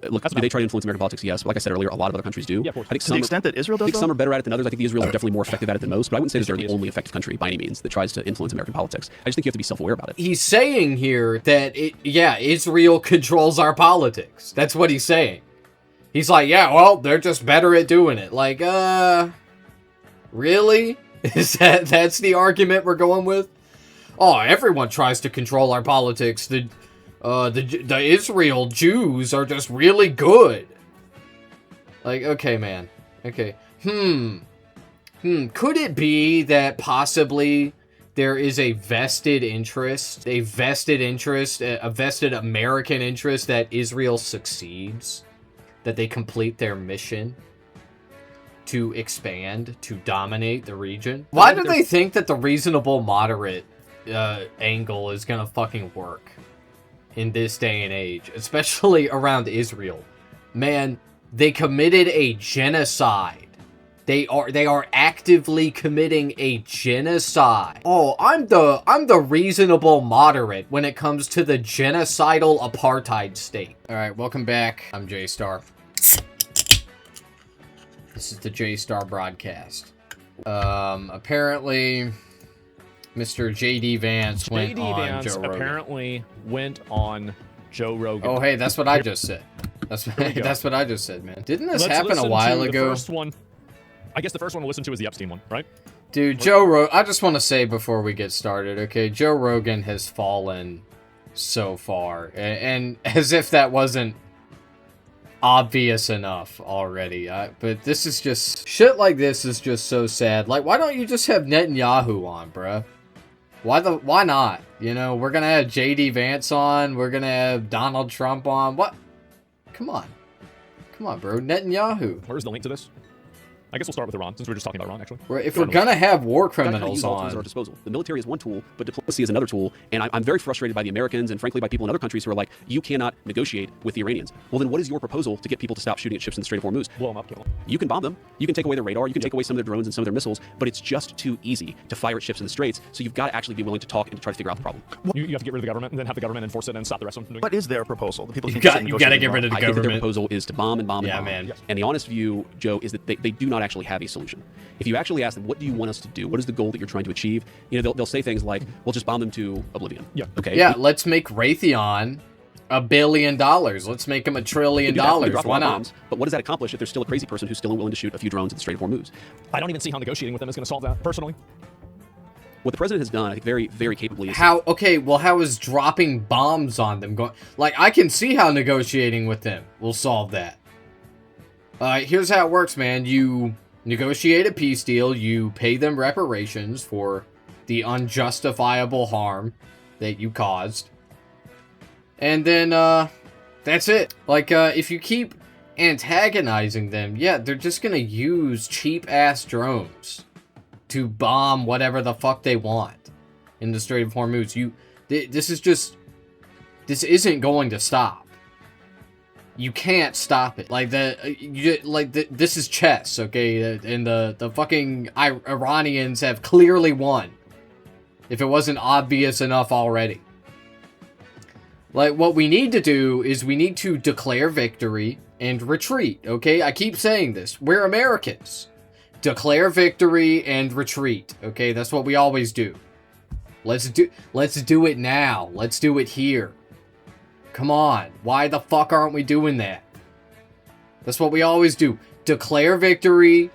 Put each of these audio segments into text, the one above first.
Look, do they try to influence American politics? Yes. But like I said earlier, a lot of other countries do. Yeah, of course. I think To the extent that Israel does, I think some are better at it than others. I think the Israel are definitely more effective at it than most, but I wouldn't say that they're the only effective country by any means that tries to influence American politics. I just think you have to be self-aware about it. He's saying here that, Israel controls our politics. That's what he's saying. He's like, yeah, well, they're just better at doing it. Like, really? That's the argument we're going with? Oh, everyone tries to control our politics. The Israel Jews are just really good. Like, okay, man. Okay. Could it be that possibly there is a vested American interest that Israel succeeds? That they complete their mission to expand, to dominate the region? Why do they think that the reasonable moderate angle is gonna fucking work in this day and age, especially around Israel? Man, they committed a genocide. They are actively committing a genocide. Oh, I'm the reasonable moderate when it comes to the genocidal apartheid state. All right, welcome back. I'm J-Star. This is the J-Star broadcast. Apparently, Mr. J.D. Vance went on Joe Rogan. Apparently went on Joe Rogan. Oh, hey, that's what I just said. That's what I just said, man. Didn't this happen a listen while to ago? The first one. I guess the first one we'll listen to is the Epstein one, right? Dude, I just want to say before we get started, okay, Joe Rogan has fallen so far, and as if that wasn't obvious enough already. But this is just shit like this is just so sad. Like, why don't you just have Netanyahu on, bruh? Why not? You know, we're gonna have JD Vance on, we're gonna have Donald Trump on. What? Come on, bro, Netanyahu. Where's the link to this? I guess we'll start with Iran, since we're just talking about Iran, actually. If we're gonna have war criminals use all tools at our disposal. The military is one tool, but diplomacy is another tool. And I'm very frustrated by the Americans and frankly by people in other countries who are like, you cannot negotiate with the Iranians. Well, then what is your proposal to get people to stop shooting at ships in the Strait of Hormuz? Blow them up, kill them. You can bomb them. You can take away their radar. You can take away some of their drones and some of their missiles. But it's just too easy to fire at ships in the Straits. So you've got to actually be willing to talk and to try to figure out the problem. You have to get rid of the government and then have the government enforce it and stop the rest of them from doing it. what is their proposal? The people You got to get rid of the I think that their government. proposal is to bomb and bomb and bomb. man. And the honest view, Joe, is that they do not actually have a solution. If you actually ask them, what do you want us to do? What is the goal that you're trying to achieve? You know, they'll say things like, well, just bomb them to oblivion. Yeah. Okay. Yeah, let's make Raytheon $1 billion. Let's make him $1 trillion. Why not? But what does that accomplish if there's still a crazy person who's still unwilling to shoot a few drones at the Strait of Hormuz? I don't even see how negotiating with them is going to solve that, personally. What the president has done, I think very, very capably is... How is dropping bombs on them going? Like, I can see how negotiating with them will solve that. Here's how it works, man. You negotiate a peace deal, you pay them reparations for the unjustifiable harm that you caused. And then, that's it. Like, if you keep antagonizing them, yeah, they're just gonna use cheap-ass drones to bomb whatever the fuck they want in the Strait of Hormuz. This isn't going to stop. You can't stop it. Like this is chess, okay? And the fucking Iranians have clearly won. If it wasn't obvious enough already. Like, what we need to do is we need to declare victory and retreat, okay? I keep saying this. We're Americans. Declare victory and retreat, okay? That's what we always do. Let's do it now. Let's do it here. Come on. Why the fuck aren't we doing that? That's what we always do. Declare victory.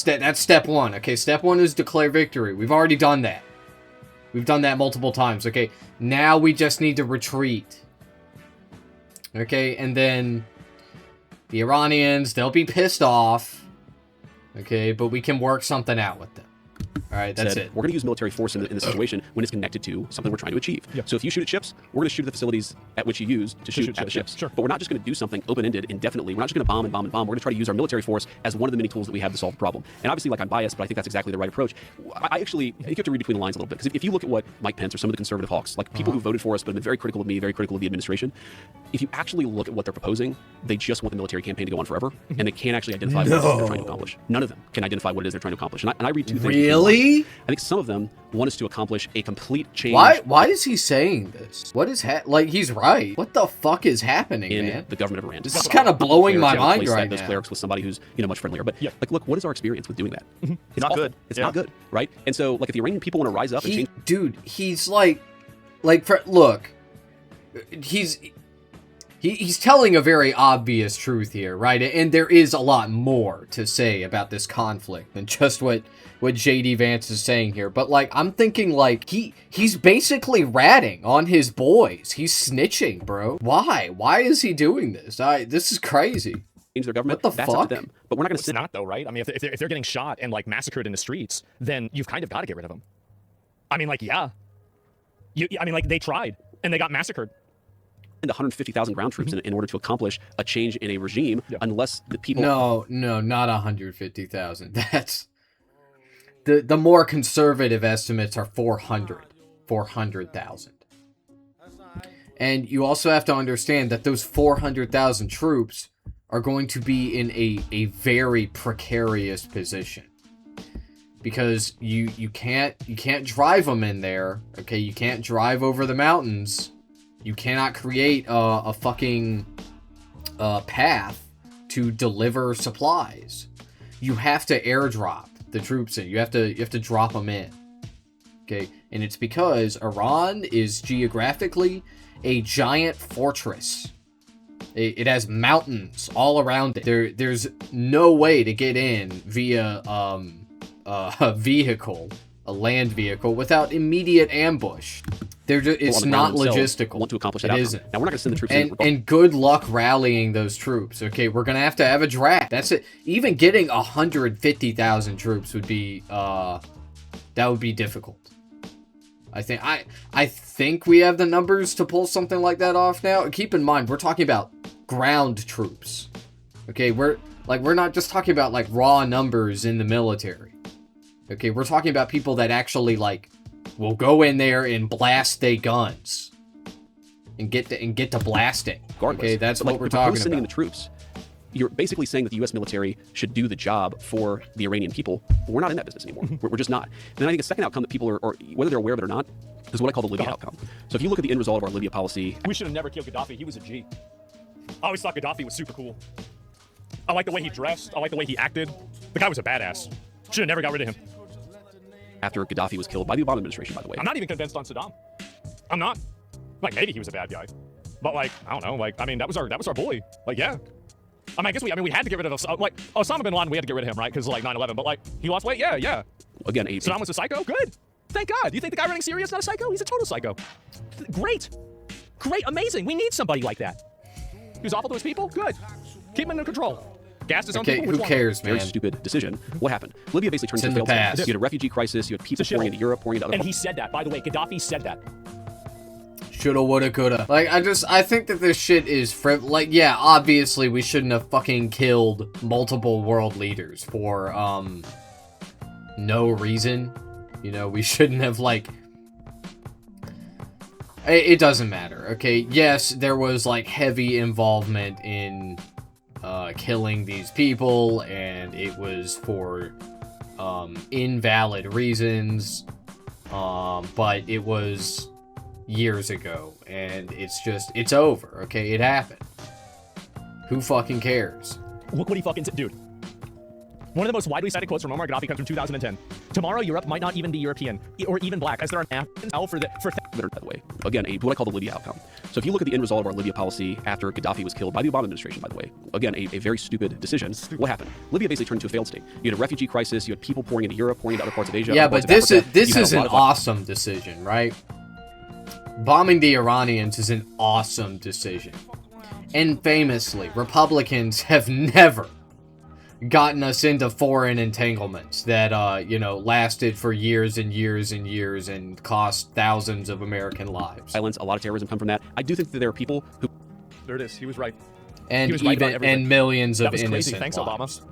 That's step one. Okay, step one is declare victory. We've already done that. We've done that multiple times. Okay, now we just need to retreat. Okay, and then the Iranians, they'll be pissed off. Okay, but we can work something out with them. All right, that's it. We're going to use military force in this situation when it's connected to something we're trying to achieve. Yep. So if you shoot at ships, we're going to shoot at the facilities at which you use to shoot at the ships. Sure. But we're not just going to do something open-ended indefinitely. We're not just going to bomb and bomb and bomb. We're going to try to use our military force as one of the many tools that we have to solve the problem. And obviously, like, I'm biased, but I think that's exactly the right approach. I think you have to read between the lines a little bit. Because if you look at what Mike Pence or some of the conservative hawks, like people who voted for us but have been very critical of me, very critical of the administration, if you actually look at what they're proposing, they just want the military campaign to go on forever. And they can't actually identify what it is they're trying to accomplish. None of them can identify what it is they're trying to accomplish. And I read two things. Really? he? I think some of them want us to accomplish a complete change. Why is he saying this? What is like? He's right. What the fuck is happening, in man? the government of Iran? This is kind of blowing my mind replace right those now. clerics with somebody who's much friendlier. But Yeah. like, look, what is our experience with doing that? It's Not awful. good. It's Yeah. not good, right? And so, like, if the Iranian people want to rise up and change, Dude, he's look, he's telling a very obvious truth here, right? And there is a lot more to say about this conflict than just what JD Vance is saying here. But like, I'm thinking like he's basically ratting on his boys. He's snitching, bro. Why? Why is he doing this? This is crazy. their government, What the that's fuck? up to them. But we're not going to It's sit. not though, right? I mean, if they're getting shot and like massacred in the streets, then you've kind of got to get rid of them. I mean, like, yeah. I mean, like, they tried and they got massacred. 150,000 ground troops in order to accomplish a change in a regime, unless the people. No, not 150,000. That's the more conservative estimates are 400,000. And you also have to understand that those 400,000 troops are going to be in a very precarious position. Because you can't drive them in there, okay? You can't drive over the mountains. You cannot create a fucking path to deliver supplies. You have to airdrop the troops in. You have to drop them in. Okay, and it's because Iran is geographically a giant fortress. It has mountains all around it. There's no way to get in via a vehicle, a land vehicle, without immediate ambush. It's not logistical. Want to accomplish that It outcome. isn't. Now we're not going to send the troops in. And good luck rallying those troops. Okay, we're gonna have a draft. That's it. Even getting 150,000 troops would be that would be difficult. I think we have the numbers to pull something like that off now. Keep in mind, we're talking about ground troops. Okay, we're not just talking about like raw numbers in the military. Okay, we're talking about people that actually like will go in there and blast their guns and get to blasting. Regardless. Okay, that's But, what like, we're if you're talking sending in about. the troops. You're basically saying that the U.S. military should do the job for the Iranian people. We're not in that business anymore. We're just not. And then I think a second outcome that people are, or whether they're aware of it or not, is what I call the Libya outcome. So if you look at the end result of our Libya policy, We should have never killed Gaddafi. He was a G. I always thought Gaddafi was super cool. I like the way he dressed. I like the way he acted. The guy was a badass. Should have never got rid of him. after Gaddafi was killed by the Obama administration, by the way. I'm not even convinced on Saddam. I'm not. Like, maybe he was a bad guy. But, like, I don't know. Like, I mean, that was our boy. Like, yeah. I mean, I guess we had to get rid of, like, Osama bin Laden, we had to get rid of him, right? Because, like, 9/11. But, like, he lost weight? Yeah. Again, Saddam was a psycho? Good. Thank God. You think the guy running Syria is not a psycho? He's a total psycho. Great. Amazing. We need somebody like that. He was awful to his people? Good. Keep him under control. Gassed his own Okay, people? who Which one? cares, very man? stupid decision. What happened? Libya basically turned It's into a in the failed past. state. You had a refugee crisis. You had people It's a pouring shithole. into Europe, pouring into other And he said that. By the way, Gaddafi said that. Shoulda, woulda, coulda. Like, I think that this shit is like, yeah, obviously we shouldn't have fucking killed multiple world leaders for, no reason. You know, we shouldn't have, like... It doesn't matter, okay? Yes, there was, like, heavy involvement in, killing these people, and it was for, invalid reasons, but it was years ago, and it's over, okay? It happened. Who fucking cares? Look what he fucking said. Dude. One of the most widely cited quotes from Muammar Gaddafi comes from 2010. Tomorrow, Europe might not even be European or even black, as there are Africans now for by the way. Again, what I call the Libya outcome. So if you look at the end result of our Libya policy after Gaddafi was killed by the Obama administration, by the way, again, a very stupid decision. What happened? Libya basically turned into a failed state. You had a refugee crisis. You had people pouring into Europe, pouring into other parts of Asia. Yeah, other but parts of Africa. this You had is a an lot of, awesome decision, right? Bombing the Iranians is an awesome decision. And famously, Republicans have never gotten us into foreign entanglements that, lasted for years and years and years and cost thousands of American lives. violence. A lot of terrorism come from that. I do think that there are people who There it is. He was right. And He was right about even everything. and millions of That was innocent crazy. Thanks, lives. Obama.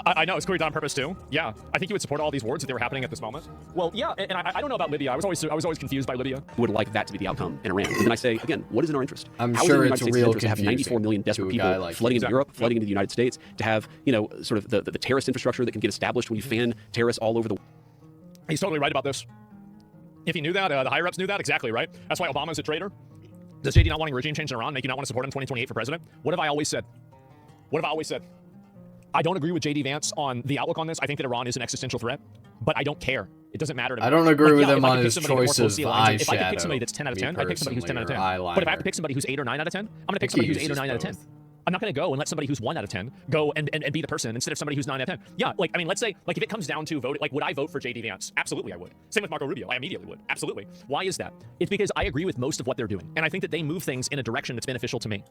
I know, it's clearly done on purpose too. Yeah, I think you would support all these wars if they were happening at this moment. Well, yeah, and I don't know about Libya. I was always confused by Libya. would like that to be the outcome in Iran. And then I say, again, what is in our interest? I'm How is it sure in the it's United States' real interest to have 94 million desperate confusing to a guy people like flooding you. into Exactly. Europe, flooding into the United States, to have, sort of the terrorist infrastructure that can get established when you fan terrorists all over the He's totally right about this. If he knew that, the higher ups knew that, exactly right. That's why Obama's a traitor. Does JD not wanting regime change in Iran make you not want to support him in 2028 for president? What have I always said? What have I always said? I don't agree with JD Vance on the outlook on this. I think that Iran is an existential threat, but I don't care. It doesn't matter to me. I don't agree with him if I on could his pick somebody with choice more of closely aligned, eyeshadow. if I could pick somebody that's 10 out of 10, I'd pick somebody who's 10 out of 10. But if I have to pick somebody who's 8 or 9 out of 10, I'm going to pick somebody who's 8 or 9 out of 10. I'm not going to go and let somebody who's 1 out of 10 go and be the person instead of somebody who's 9 out of 10. Yeah, like, I mean, let's say, like, if it comes down to voting, like, would I vote for JD Vance? Absolutely, I would. Same with Marco Rubio. I immediately would. Absolutely. Why is that? It's because I agree with most of what they're doing, and I think that they move things in a direction that's beneficial to me.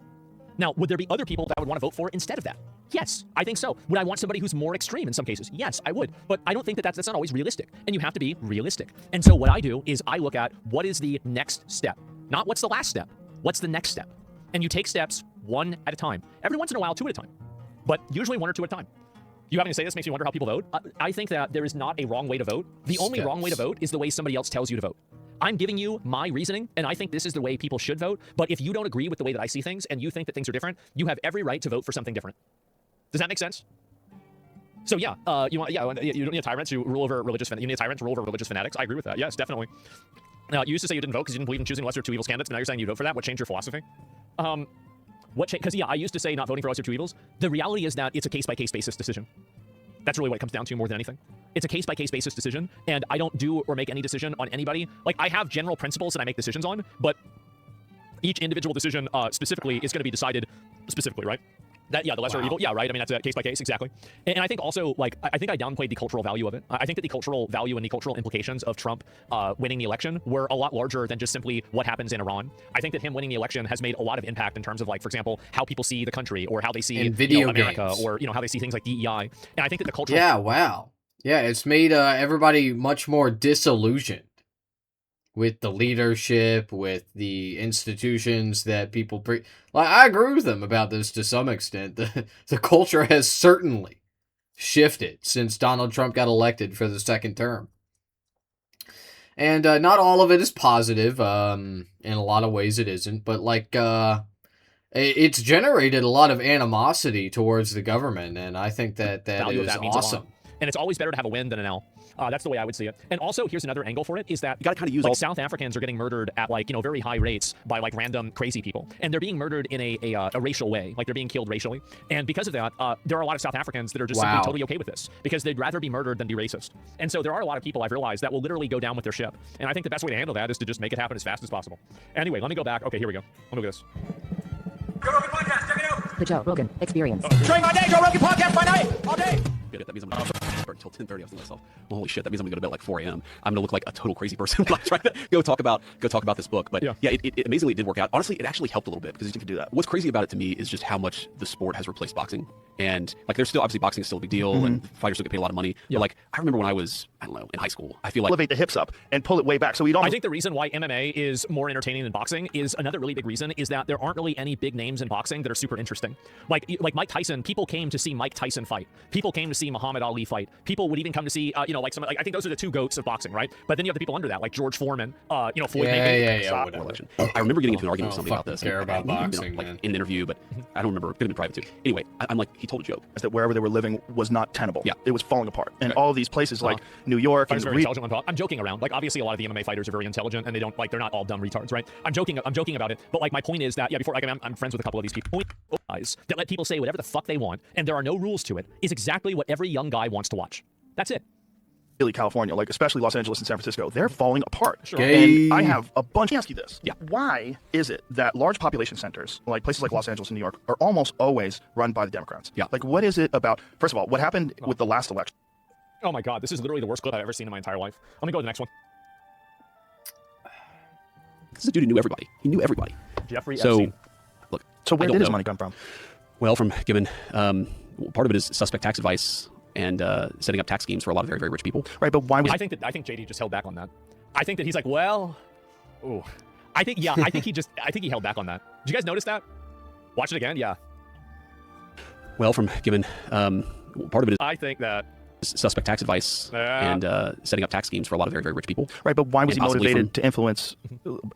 Now, would there be other people that I would want to vote for instead of that? Yes, I think so. Would I want somebody who's more extreme in some cases? Yes, I would. But I don't think that that's not always realistic. And you have to be realistic. And so what I do is I look at what is the next step. Not what's the last step. What's the next step? And you take steps 1 at a time. Every once in a while, 2 at a time. But usually 1 or 2 at a time. You having to say this makes me wonder how people vote. I think that there is not a wrong way to vote. The only wrong way to vote is the way somebody else tells you to vote. I'm giving you my reasoning, and I think this is the way people should vote. But if you don't agree with the way that I see things, and you think that things are different, you have every right to vote for something different. Does that make sense? So yeah, you don't need a tyrant to rule over religious. You need a tyrant to rule over religious fanatics. I agree with that. Yes, definitely. You used to say you didn't vote because you didn't believe in choosing lesser of two evils candidates, but now you're saying you vote for that. What changed your philosophy? Because yeah, I used to say not voting for lesser of two evils. The reality is that it's a case-by-case basis decision. That's really what it comes down to more than anything. It's a case-by-case basis decision, and I don't do or make any decision on anybody. Like, I have general principles that I make decisions on, but each individual decision specifically is going to be decided specifically, right? That, yeah, the lesser evil. Yeah, right. I mean, that's a case by case, exactly. And I think also, like, I think I downplayed the cultural value of it. I think that the cultural value and the cultural implications of Trump winning the election were a lot larger than just simply what happens in Iran. I think that him winning the election has made a lot of impact in terms of, like, for example, how people see the country or how they see America games. Or how they see things like DEI. And I think that the cultural yeah, it's made everybody much more disillusioned with the leadership, with the institutions that people like, I agree with them about this to some extent. The culture has certainly shifted since Donald Trump got elected for the second term. And not all of it is positive. In a lot of ways it isn't. But, like, it's generated a lot of animosity towards the government. And I think that is awesome. And it's always better to have a win than an L. That's the way I would see it. And also, here's another angle for it, is that you gotta kind of use like, South Africans are getting murdered at, like, very high rates by, like, random crazy people. And they're being murdered in a racial way. Like, they're being killed racially. And because of that, there are a lot of South Africans that are just simply totally okay with this, because they'd rather be murdered than be racist. And so there are a lot of people, I've realized, that will literally go down with their ship. And I think the best way to handle that is to just make it happen as fast as possible. Anyway, let me go back. Okay, here we go. Let me look at this. Joe Rogan Podcast, check it out. The Joe Rogan Experience. Train my day, Joe Rogan Podcast by night, all day. That means I'm going to until 10:30. I was thinking to myself, well, holy shit, that means I'm going to go to bed at like 4 a.m. I'm going to look like a total crazy person when I try to go talk about this book. But yeah, it amazingly did work out. Honestly, it actually helped a little bit because you can do that. What's crazy about it to me is just how much the sport has replaced boxing. And like, there's still obviously boxing is still a big deal, and fighters still get paid a lot of money. But like, I remember when I was, I don't know, in high school, I feel like elevate the hips up and pull it way back. So we don't. I think the reason why MMA is more entertaining than boxing is another really big reason is that there aren't really any big names in boxing that are super interesting. Like Mike Tyson, people came to see Mike Tyson fight. People came to see Muhammad Ali fight. People would even come to see, like some. Like, I think those are the two goats of boxing, right? But then you have the people under that, like George Foreman, Floyd Mayweather. Election. I remember getting into an argument with somebody about this. Care about boxing, like in an interview, but I don't remember. It could have been private too. Anyway, I'm like, he told a joke. Is that wherever they were living was not tenable. Yeah. It was falling apart. And all these places like New York and very intelligent. I'm joking around. Like, obviously a lot of the MMA fighters are very intelligent and they don't, like, they're not all dumb retards, right? I'm joking about it. But like, my point is that, before, like, I'm friends with a couple of these people that let people say whatever the fuck they want and there are no rules to it is exactly what every young guy wants to watch. That's it. California, like especially Los Angeles and San Francisco, they're falling apart. Sure. And I have a bunch. Let me ask you this. Yeah. Why is it that large population centers, like places like Los Angeles and New York, are almost always run by the Democrats? Yeah. Like, what is it about, first of all, what happened with the last election? Oh my God, this is literally the worst clip I've ever seen in my entire life. Let me go to the next one. This is a dude who knew everybody. He knew everybody. Jeffrey Epstein. Look. So where did his money come from? Well, from giving, part of it is suspect tax advice and setting up tax schemes for a lot of very, very rich people. Right, but why was I think JD just held back on that. I think that he's like, well, I think he held back on that. Did you guys notice that? Watch it again, yeah. Well, from giving, part of it is I think that suspect tax advice Yeah. and setting up tax schemes for a lot of very, very rich people. Right, but why was And he possibly motivated to influence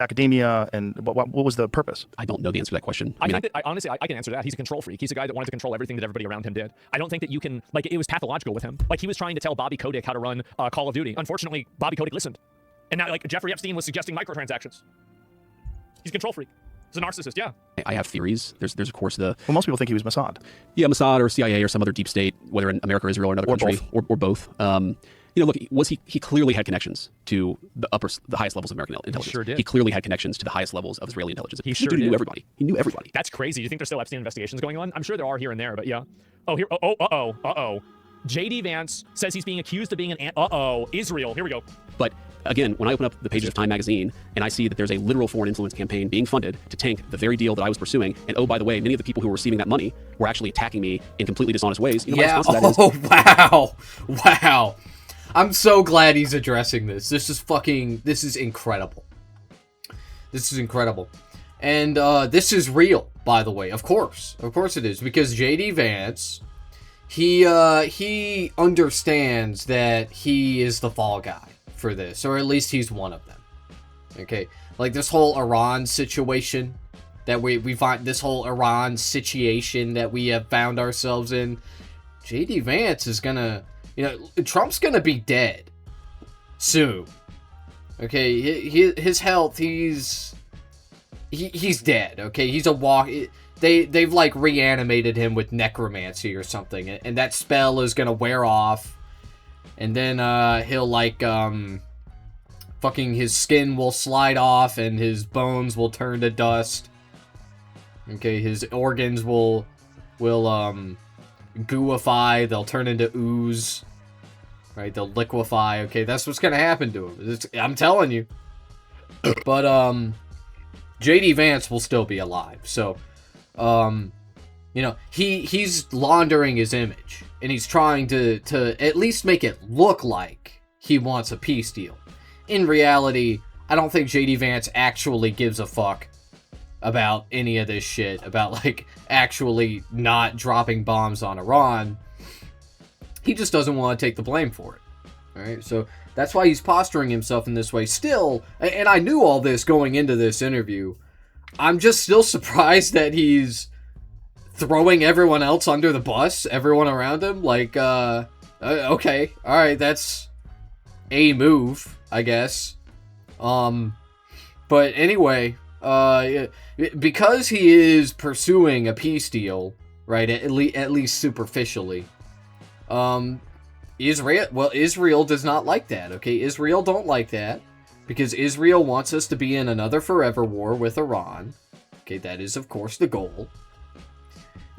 academia, and what was the purpose? I don't know the answer to that question. I think that, honestly, I can answer that. He's a control freak. He's a guy that wanted to control everything that everybody around him did. I don't think that you can, like, it was pathological with him. Like, he was trying to tell Bobby Kotick how to run Call of Duty. Unfortunately, Bobby Kotick listened. And now, like, Jeffrey Epstein was suggesting microtransactions. He's a control freak. He's a narcissist, yeah. I have theories. There's of course the Well, most people think he was Mossad. Mossad or CIA or some other deep state, whether in America or Israel or another Or country or both. Look, he clearly had connections to the highest levels of American intelligence. sure did. He clearly had connections to the highest levels of Israeli intelligence. He The sure dude did. knew everybody. He knew everybody. That's crazy. Do you think there's still Epstein investigations going on? I'm sure there are here and there, but yeah. Oh, here. JD Vance says he's being accused of being an. Israel. Here we go. But again, when I open up the pages of Time magazine and I see that there's a literal foreign influence campaign being funded to tank the very deal that I was pursuing, and oh, by the way, many of the people who were receiving that money were actually attacking me in completely dishonest ways. My Yeah. response to that is, Wow. I'm so glad he's addressing this. This is incredible. This is incredible. And this is real, by the way. Of course it is, because JD Vance, he understands that he is the fall guy for this, or at least he's one of them. Okay, like this whole Iran situation that we find, this whole Iran situation that we have found ourselves in. JD Vance is gonna, Trump's gonna be dead soon. Okay, his health, he's dead. Okay, he's a walk. They've like reanimated him with necromancy or something, and that spell is gonna wear off, and then he'll like fucking his skin will slide off and his bones will turn to dust. Okay, his organs will gooify, they'll turn into ooze. Right, they'll liquefy. Okay, that's what's gonna happen to him. I'm telling you. But JD Vance will still be alive. So he's laundering his image, and he's trying to at least make it look like he wants a peace deal. In reality, I don't think JD Vance actually gives a fuck about any of this shit, about like actually not dropping bombs on Iran. He just doesn't want to take the blame for it. All right, so that's why he's posturing himself in this way. Still, and I knew all this going into this interview, I'm just still surprised that he's throwing everyone else under the bus, everyone around him. Like, okay, all right, that's a move, I guess. But anyway, because he is pursuing a peace deal, right? At least superficially. Israel does not like that. Okay, Israel don't like that because Israel wants us to be in another forever war with Iran. Okay, that is of course the goal.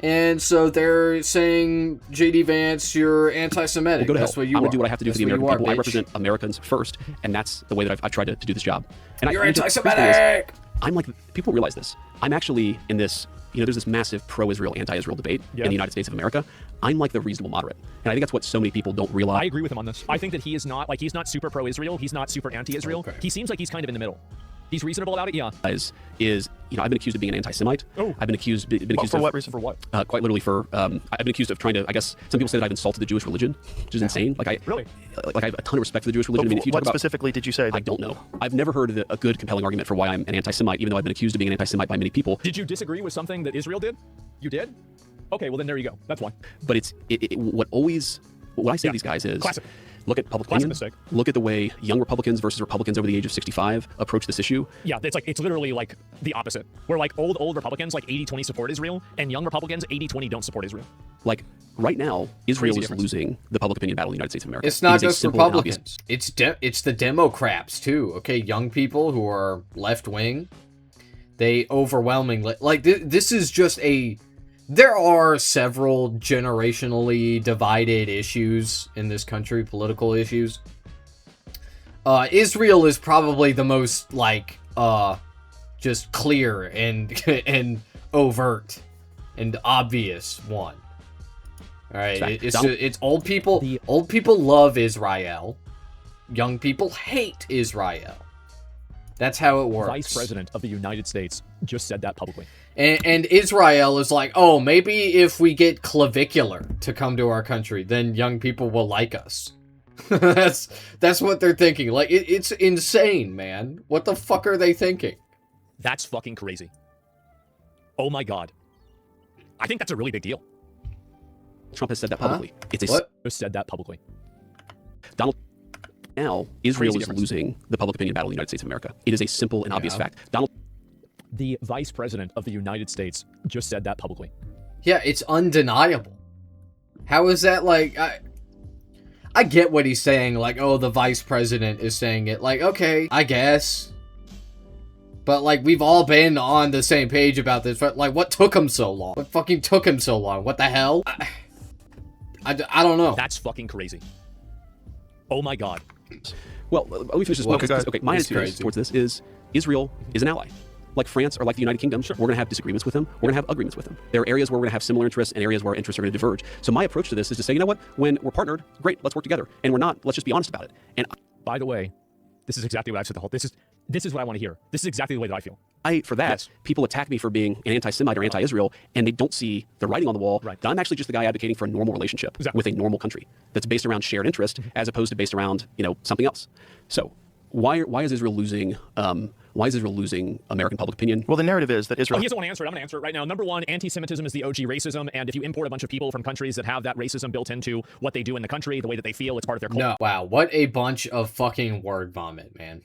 And so they're saying, JD Vance, you're anti-Semitic. Go to That's hell. what you I'm are. gonna do what I have to do That's for the what American you people. are, I bitch. represent Americans first, and that's the way that I've tried to do this job. And You're here's the thing is, anti-Semitic! I'm like, people don't realize this. I'm actually in this, there's this massive pro-Israel, anti-Israel debate in the United States of America. I'm like the reasonable moderate. And I think that's what so many people don't realize. I agree with him on this. I think that he is not, like, he's not super pro-Israel. He's not super anti-Israel. Okay. He seems like he's kind of in the middle. He's reasonable about it, yeah. Is I've been accused of being an anti-Semite. Oh. I've been accused For of what reason? For what? quite literally for I've been accused of trying to. I guess some people say that I've insulted the Jewish religion, which is insane. Like I have a ton of respect for the Jewish religion. I mean, if you What talk about, specifically did you say? I don't know. I've never heard a good, compelling argument for why I'm an anti-Semite, even though I've been accused of being an anti-Semite by many people. Did you disagree with something that Israel did? You did? Okay, well then there you go. That's why. But what I say to these guys is, Classic. look at public Classic opinion. mistake. Look at the way young Republicans versus Republicans over the age of 65 approach this issue. Yeah, it's literally like the opposite. Where like old Republicans like 80-20 support Israel, and young Republicans 80-20 don't support Israel. Like right now, Israel Crazy is difference. losing the public opinion battle in the United States of America. It's not It is a just simple and obvious- Republicans. It's the Democrats too. Okay, young people who are left wing, they overwhelmingly like this is just a. There are several generationally divided issues in this country, political issues. Israel is probably the most like just clear and overt and obvious one. All right, Fact. it's old people. Old people love Israel. Young people hate Israel. That's how it works. Vice President of the United States just said that publicly. And Israel is like, oh, maybe if we get clavicular to come to our country, then young people will like us. that's what they're thinking. Like, it's insane, man. What the fuck are they thinking? That's fucking crazy. Oh my god. I think that's a really big deal. Trump has said that publicly. It's a What? Just said that publicly. Donald. Now, Israel Crazy is difference. losing the public opinion battle in the United States of America. It is a simple and obvious Yeah. fact. Donald The Vice President of the United States just said that publicly. Yeah, it's undeniable. How is that like... I get what he's saying, like, oh, the vice president is saying it. Like, okay, I guess. But, like, we've all been on the same page about this. But, like, what took him so long? What fucking took him so long? What the hell? I don't know. That's fucking crazy. Oh my god. Well, let me finish this. Okay, go ahead. Okay, my It's attitude crazy. towards this is Israel is an ally. Like France or like the United Kingdom, we're going to have disagreements with them. We're going to have agreements with them. There are areas where we're going to have similar interests and areas where our interests are going to diverge. So my approach to this is to say, you know what? When we're partnered, great, let's work together. And we're not, let's just be honest about it. And By the way, this is exactly what I've said the whole. This is what I want to hear. This is exactly the way that I feel. for that, Yes. people attack me for being an anti-Semite or anti-Israel, and they don't see the writing on the wall. Right. That I'm actually just the guy advocating for a normal relationship Exactly. with a normal country that's based around shared interest as opposed to based around something else. So why is Israel losing? Why is Israel losing American public opinion? Well, the narrative is that Oh, Israel. he doesn't want to answer it. I'm going to answer it right now. Number one, anti-Semitism is the OG racism, and if you import a bunch of people from countries that have that racism built into what they do in the country, the way that they feel, it's part of their culture. No. Wow, what a bunch of fucking word vomit, man.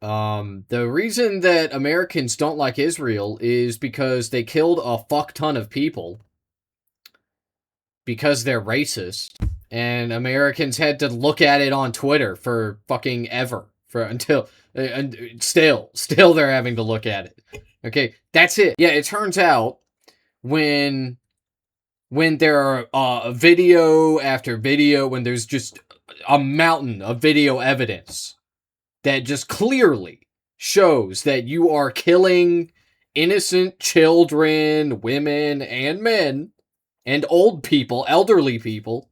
The reason that Americans don't like Israel is because they killed a fuck ton of people because they're racist, and Americans had to look at it on Twitter for fucking ever, and still they're having to look at it. Okay, that's it. Yeah, it turns out when there are video after video, when there's just a mountain of video evidence that just clearly shows that you are killing innocent children, women, and men, and old people, elderly people,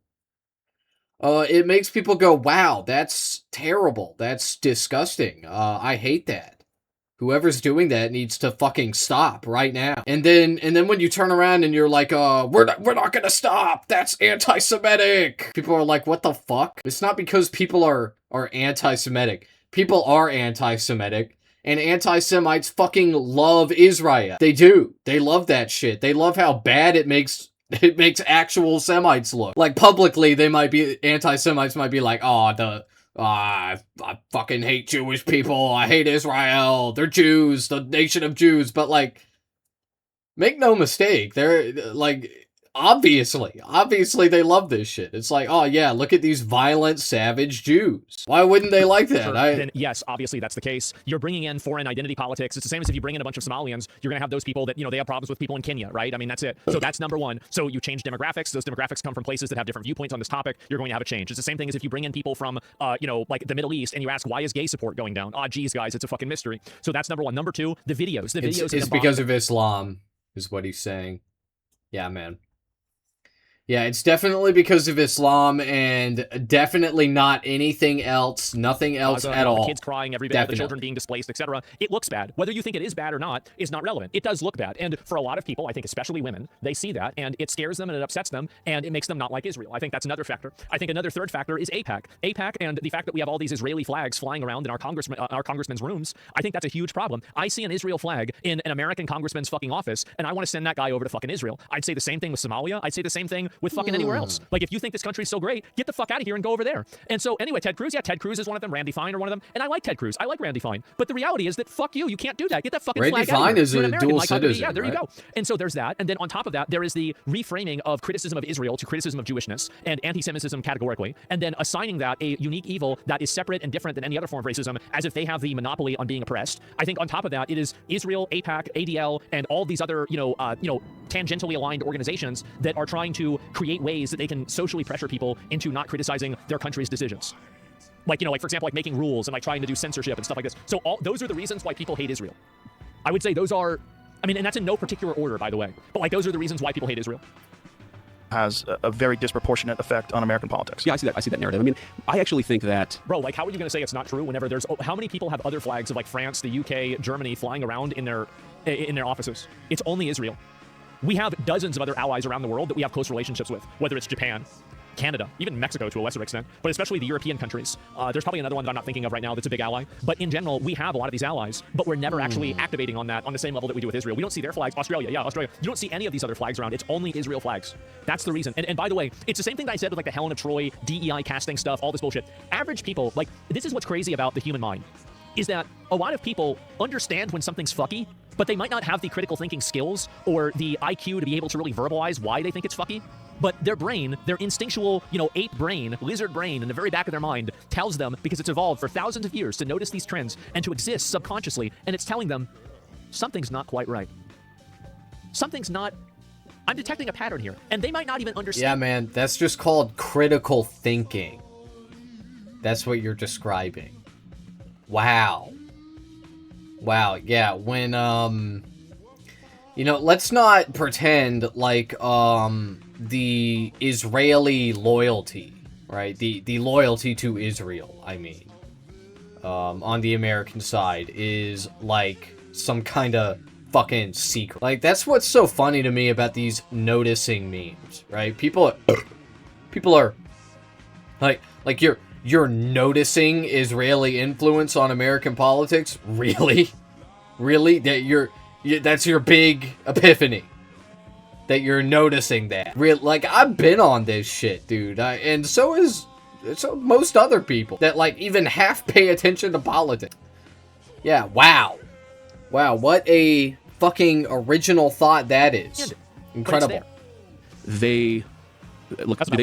it makes people go, wow, that's terrible. That's disgusting. I hate that. Whoever's doing that needs to fucking stop right now. And then when you turn around and you're like, we're not gonna stop. That's anti-Semitic. People are like, what the fuck? It's not because people are anti-Semitic. People are anti-Semitic. And anti-Semites fucking love Israel. They do. They love that shit. They love how bad it makes actual Semites look. Like, publicly, anti-Semites might be like, I fucking hate Jewish people. I hate Israel. They're Jews. The nation of Jews. But, like, make no mistake. They're, like, obviously they love this shit. It's like, oh, yeah, look at these violent, savage Jews. Why wouldn't they like that? Sure, then yes, obviously that's the case. You're bringing in foreign identity politics. It's the same as if you bring in a bunch of Somalians, you're going to have those people that, they have problems with people in Kenya, right? I mean, that's it. So that's number one. So you change demographics. Those demographics come from places that have different viewpoints on this topic. You're going to have a change. It's the same thing as if you bring in people from, like the Middle East and you ask, why is gay support going down? Oh, geez, guys, it's a fucking mystery. So that's number one. Number two, the videos. It's because of Islam, is what he's saying. Yeah, man. Yeah, it's definitely because of Islam, and definitely not anything else, nothing else at all. The kids crying every day, the children being displaced, etc. It looks bad. Whether you think it is bad or not is not relevant. It does look bad. And for a lot of people, I think especially women, they see that, and it scares them, and it upsets them, and it makes them not like Israel. I think that's another factor. I think another third factor is AIPAC. AIPAC and the fact that we have all these Israeli flags flying around in our congressmen's rooms, I think that's a huge problem. I see an Israel flag in an American congressman's fucking office, and I want to send that guy over to fucking Israel. I'd say the same thing with Somalia. I'd say the same thing with fucking anywhere else. Like, if you think this country's so great, get the fuck out of here and go over there. And so, anyway, Ted Cruz is one of them. Randy Fine are one of them. And I like Ted Cruz. I like Randy Fine. But the reality is that fuck you. You can't do that. Get that fucking Randy flag out of Fine here. is You're a an American, dual like, citizen, yeah, there right? you go. And so there's that. And then on top of that, there is the reframing of criticism of Israel to criticism of Jewishness and anti-Semitism categorically. And then assigning that a unique evil that is separate and different than any other form of racism, as if they have the monopoly on being oppressed. I think on top of that, it is Israel, AIPAC, ADL, and all these other, tangentially aligned organizations that are trying to create ways that they can socially pressure people into not criticizing their country's decisions. Like, for example, like making rules and like trying to do censorship and stuff like this. So those are the reasons why people hate Israel. I would say those are, and that's in no particular order, by the way. But like, those are the reasons why people hate Israel. has a very disproportionate effect on American politics. Yeah, I see that narrative. I mean, I actually think that Bro, like, how are you going to say it's not true whenever there's how many people have other flags of like France, the UK, Germany flying around in their offices? It's only Israel. We have dozens of other allies around the world that we have close relationships with, whether it's Japan, Canada, even Mexico to a lesser extent, but especially the European countries. There's probably another one that I'm not thinking of right now that's a big ally. But in general, we have a lot of these allies, but we're never actually activating on the same level that we do with Israel. We don't see their flags. Australia. You don't see any of these other flags around. It's only Israel flags. That's the reason. And by the way, it's the same thing that I said with like the Helen of Troy, DEI casting stuff, all this bullshit. Average people, like, this is what's crazy about the human mind, is that a lot of people understand when something's fucky, but they might not have the critical thinking skills or the IQ to be able to really verbalize why they think it's fucky. But their brain, their instinctual, ape brain, lizard brain in the very back of their mind tells them, because it's evolved for thousands of years to notice these trends and to exist subconsciously, and it's telling them something's not quite right. Something's not... I'm detecting a pattern here, and they might not even understand. Yeah, man, that's just called critical thinking. That's what you're describing. Wow. Wow, yeah, when, let's not pretend like, the Israeli loyalty, right? The loyalty to Israel, I mean, on the American side is like some kind of fucking secret. Like, that's what's so funny to me about these noticing memes, right? People are like you're noticing Israeli influence on American politics? Really? Really? That's your big epiphany? That you're noticing that? Like, I've been on this shit, dude. And so most other people that, like, even half pay attention to politics. Yeah, wow. Wow, what a fucking original thought that is. Incredible. they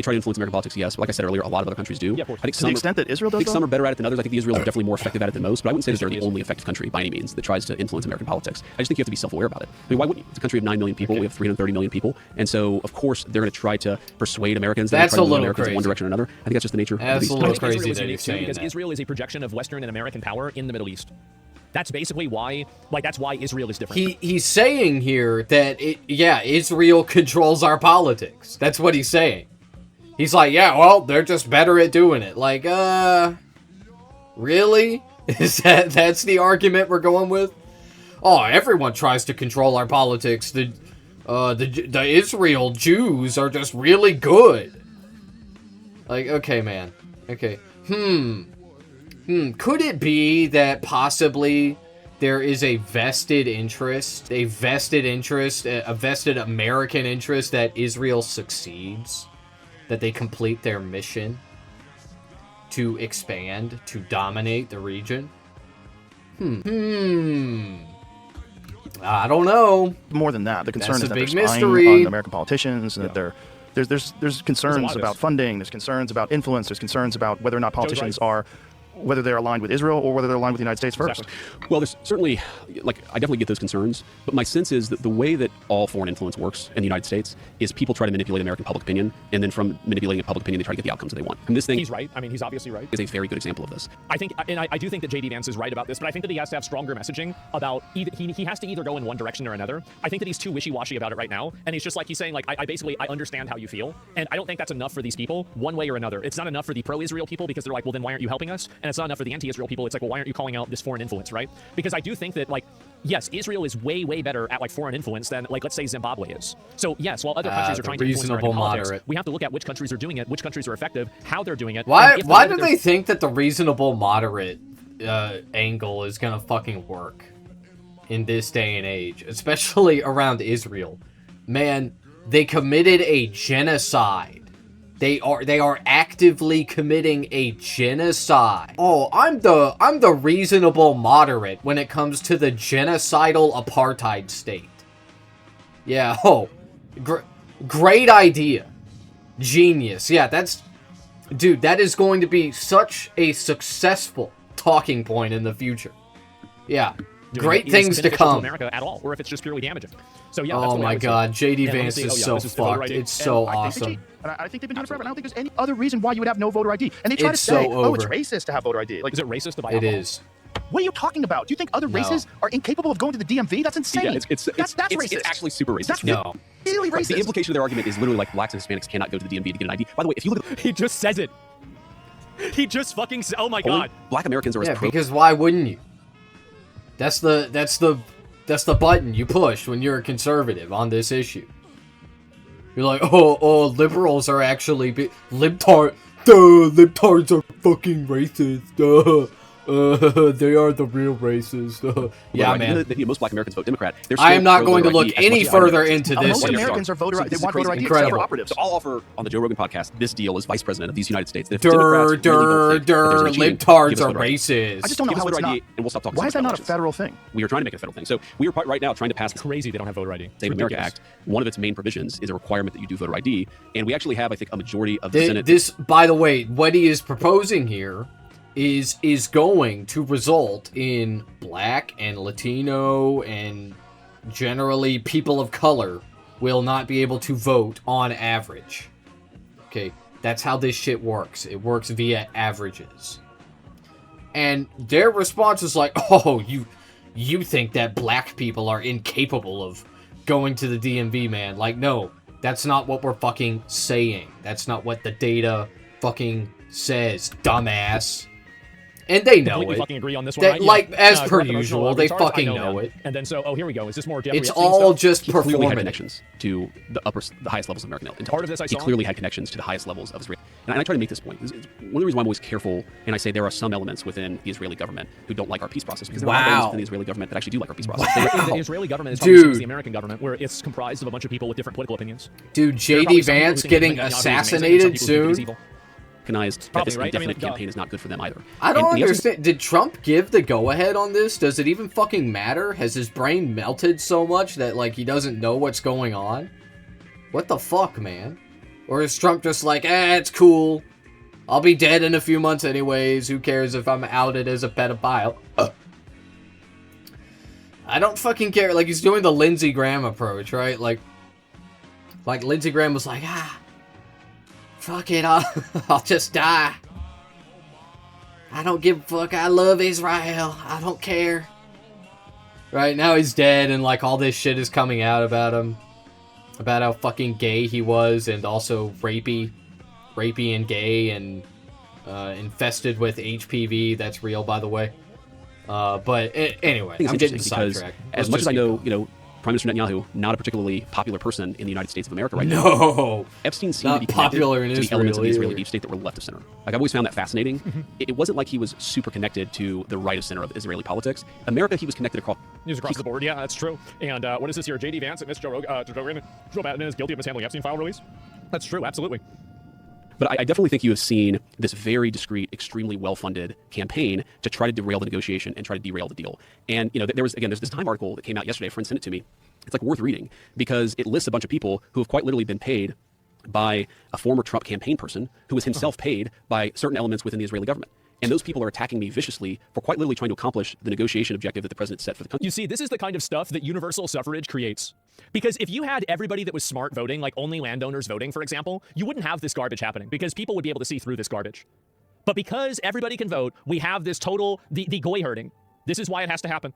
try to influence American politics. Yes, like I said earlier, a lot of other countries do. Yeah, of course. I think To the extent that Israel does, I think though? some are better at it than others. I think the Israel are definitely more effective at it than most, but I wouldn't say that they're the only effective country by any means that tries to influence American politics. I just think you have to be self-aware about it. I mean, why wouldn't you? It's a country of 9 million people. We have 330 million people, and so of course they're going to try to persuade Americans. That's try to a move little Americans in crazy. one direction or another. I think that's just the nature of the That's beast. a little I think crazy Israel is that unique he's too, saying because that. Israel is a projection of Western and American power in the Middle East. That's basically why, that's why Israel is different. He's saying here that Israel controls our politics. That's what he's saying. He's like, yeah, well, they're just better at doing it. Like, really? That's the argument we're going with? Oh, everyone tries to control our politics. The Israel Jews are just really good. Like, okay, man. Okay. Could it be that possibly there is a vested American interest that Israel succeeds? That they complete their mission to expand, to dominate the region? I don't know. More than that, the concern That's is a that they're big spying mystery. on American politicians, and that there's concerns of about this. funding, there's concerns about influence, there's concerns about whether or not politicians are, whether they're aligned with Israel or whether they're aligned with the United States first. Exactly. Well, there's certainly, like, I definitely get those concerns, but my sense is that the way that all foreign influence works in the United States is people try to manipulate American public opinion, and then from manipulating public opinion, they try to get the outcomes that they want. And this thing He's right. I mean, he's obviously right. is a very good example of this. I think, and I do think that JD Vance is right about this, but I think that he has to have stronger messaging about he has to either go in one direction or another. I think that he's too wishy-washy about it right now, and he's just like, he's saying, like, I basically understand how you feel, and I don't think that's enough for these people one way or another. It's not enough for the pro-Israel people because they're like, well, then why aren't you helping us? And it's not enough for the anti-Israel people. It's like, well, why aren't you calling out this foreign influence, right? Because I do think that, like, yes, Israel is way, way better at, like, foreign influence than, like, let's say Zimbabwe is. So yes, while other countries are the trying to influence American reasonable politics, moderate. we have to look at which countries are doing it, which countries are effective, how they're doing it. Why and if do they're- they think that the reasonable moderate angle is gonna fucking work in this day and age, especially around Israel? Man, they committed a genocide. They are actively committing a genocide. Oh, I'm the reasonable moderate when it comes to the genocidal apartheid state. Yeah, great idea. Genius. Yeah, dude, that is going to be such a successful talking point in the future. Yeah. doing Great it things is to beneficial come. America at all, or if it's just purely damaging. So yeah, that's Oh the way I my would see god, it. JD And let me Vance see- is oh, yeah, so this is the voter fucked. ID. It's so I think awesome. I think they've been doing it forever. I don't think there's any other reason why you would have no voter ID. And they try It's to say, so oh, it's over. racist to have voter ID. Like, Is it racist to buy It alcohol? is. What are you talking about? Do you think other races are incapable of going to the DMV? That's insane. Yeah, that's racist. It's actually super racist. That's No. really racist. The implication of their argument is literally like blacks and Hispanics cannot go to the DMV to get an ID. By the way, if you look at He just says it. He just fucking oh my polling, god. black Americans are as Yeah, pro because why wouldn't you? That's the button you push when you're a conservative on this issue. You're like, oh, liberals are actually libtards are fucking racist. They are the real racists. Yeah, right. man. Most black Americans vote Democrat. They're I still am not pro going to voter look ID as any much as further Americans. into this. Most issue. Americans are voter. So They this is want voter crazy. ID Incredible. except for operatives. So I'll offer on the Joe Rogan podcast this deal as vice president of these United States. That if Democrats really don't think that there's an achievement, give libtards us are voter ID. racist. I just don't know Give us how it's voter not. ID, and we'll stop talking. Why so is that much not a elections. federal thing? We are trying to make it a federal thing. So we are right now trying to pass the Crazy they don't have voter ID. Save America Ridiculous. Act. One of its main provisions is a requirement that you do voter ID, and we actually have, I think, a majority of the Senate. This, by the way, what he is proposing here is going to result in black and Latino and generally people of color will not be able to vote on average. Okay, that's how this shit works. It works via averages. And their response is like, oh, you think that black people are incapable of going to the DMV, man. Like, no, that's not what we're fucking saying. That's not what the data fucking says, dumbass. And they know Completely it. fucking agree on this That- one. Right? like, as per correct the usual, racial they retards, fucking I know them. it. And then oh, here we go. Is this more Jeffrey It's Epstein all stuff? just he clearly had performative. connections to the highest levels of American intelligence. Part of this I He saw. clearly had connections to the highest levels of Israel. And I try to make this point. One of the reasons why I'm always careful, and I say there are some elements within the Israeli government who don't like our peace process, because there are Wow. elements within the Israeli government that actually do like our peace process. Wow. The Israeli government is probably the same as Dude. the American government, where it's comprised of a bunch of people with different political opinions. Dude, There are probably JD some people who Vance think getting Netanyahu is amazing, and some assassinated people who think he's soon? evil. Recognized that Probably, this right? I mean, indefinite like, campaign is not good for them either. I don't And he also- understand. Did Trump give the go-ahead on this? Does it even fucking matter? Has his brain melted so much that, like, he doesn't know what's going on? What the fuck, man? Or is Trump just like, it's cool. I'll be dead in a few months anyways. Who cares if I'm outed as a pedophile? I don't fucking care. Like, he's doing the Lindsey Graham approach, right? Like Lindsey Graham was like, fuck it, I'll just die. I don't give a fuck. I love Israel. I don't care. Right now he's dead, and like all this shit is coming out about him, about how fucking gay he was, and also rapey and gay, and infested with HPV. That's real, by the way. Anyway, I think it's I'm getting interesting because sidetracked. as Let's much just as I keep know, going. Prime Minister Netanyahu, not a particularly popular person in the United States of America right now. No. Epstein seemed Not to be connected popular in to the elements of the Israel Israeli either. deep state that were left of center. Like, I've always found that fascinating. It wasn't like he was super connected to the right of center of Israeli politics. America, he was connected across. News across the board. Yeah, that's true. And what is this here? JD Vance and Miss Joe Rogan. Joe Biden is guilty of mishandling Epstein file release. That's true. Absolutely. But I definitely think you have seen this very discreet, extremely well-funded campaign to try to derail the negotiation and try to derail the deal. And there's this Time article that came out yesterday. A friend sent it to me. It's like worth reading because it lists a bunch of people who have quite literally been paid by a former Trump campaign person who was himself paid by certain elements within the Israeli government. And those people are attacking me viciously for quite literally trying to accomplish the negotiation objective that the president set for the country. You see, this is the kind of stuff that universal suffrage creates. Because if you had everybody that was smart voting, like only landowners voting, for example, you wouldn't have this garbage happening because people would be able to see through this garbage. But because everybody can vote, we have this total, the goy herding. This is why it has to happen.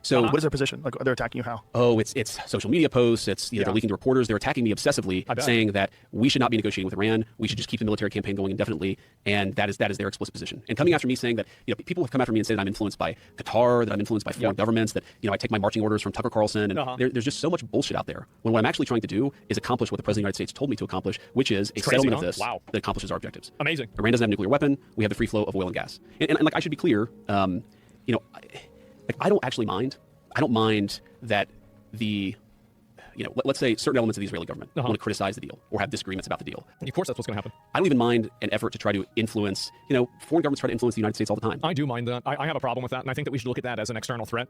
So What is their position? Like, they're attacking you how? oh, it's social media posts. It's Yeah. they're leaking to reporters. They're attacking me obsessively, I bet. saying that we should not be negotiating with Iran. We should just keep the military campaign going indefinitely, and that is their explicit position. And coming after me, saying that people have come after me and said that I'm influenced by Qatar, that I'm influenced by foreign governments, that I take my marching orders from Tucker Carlson, and there's just so much bullshit out there. When what I'm actually trying to do is accomplish what the president of the United States told me to accomplish, which is a Crazy, settlement huh? of this Wow. that accomplishes our objectives. Amazing. Iran doesn't have a nuclear weapon. We have the free flow of oil and gas. And like I should be clear, I don't actually mind. I don't mind that let's say certain elements of the Israeli government want to criticize the deal or have disagreements about the deal. Of course, that's what's going to happen. I don't even mind an effort to try to influence, foreign governments try to influence the United States all the time. I do mind that. I have a problem with that, and I think that we should look at that as an external threat.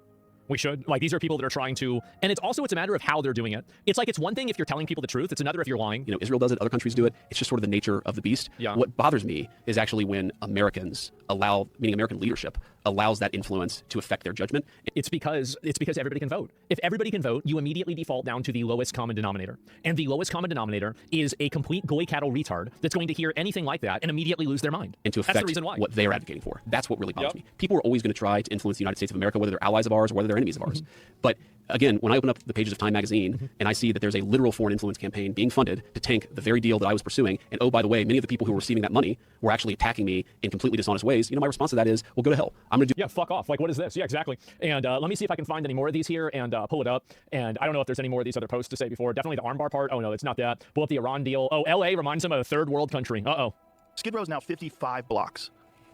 We should. Like, these are people that are trying to, and it's a matter of how they're doing it. It's like, it's one thing if you're telling people the truth. It's another if you're lying. Israel does it, other countries do it. It's just sort of the nature of the beast. Yeah. What bothers me is actually when Americans meaning American leadership, allows that influence to affect their judgment. It's because everybody can vote. If everybody can vote, you immediately default down to the lowest common denominator. And the lowest common denominator is a complete goy cattle retard that's going to hear anything like that and immediately lose their mind. And to affect That's the reason why. what they're advocating for. That's what really bothers me. People are always going to try to influence the United States of America, whether they're allies of ours or whether they're enemies of ours. But again, when I open up the pages of Time magazine and I see that there's a literal foreign influence campaign being funded to tank the very deal that I was pursuing, and oh, by the way, many of the people who were receiving that money were actually attacking me in completely dishonest ways, my response to that is, well, go to hell. I'm going to do. Yeah, fuck off. Like, what is this? Yeah, exactly. And let me see if I can find any more of these here and pull it up. And I don't know if there's any more of these other posts to say before. Definitely the armbar part. Oh, no, it's not that. Pull up the Iran deal. Oh, LA reminds them of a third world country. Uh-oh. Skid Row is now 55 blocks.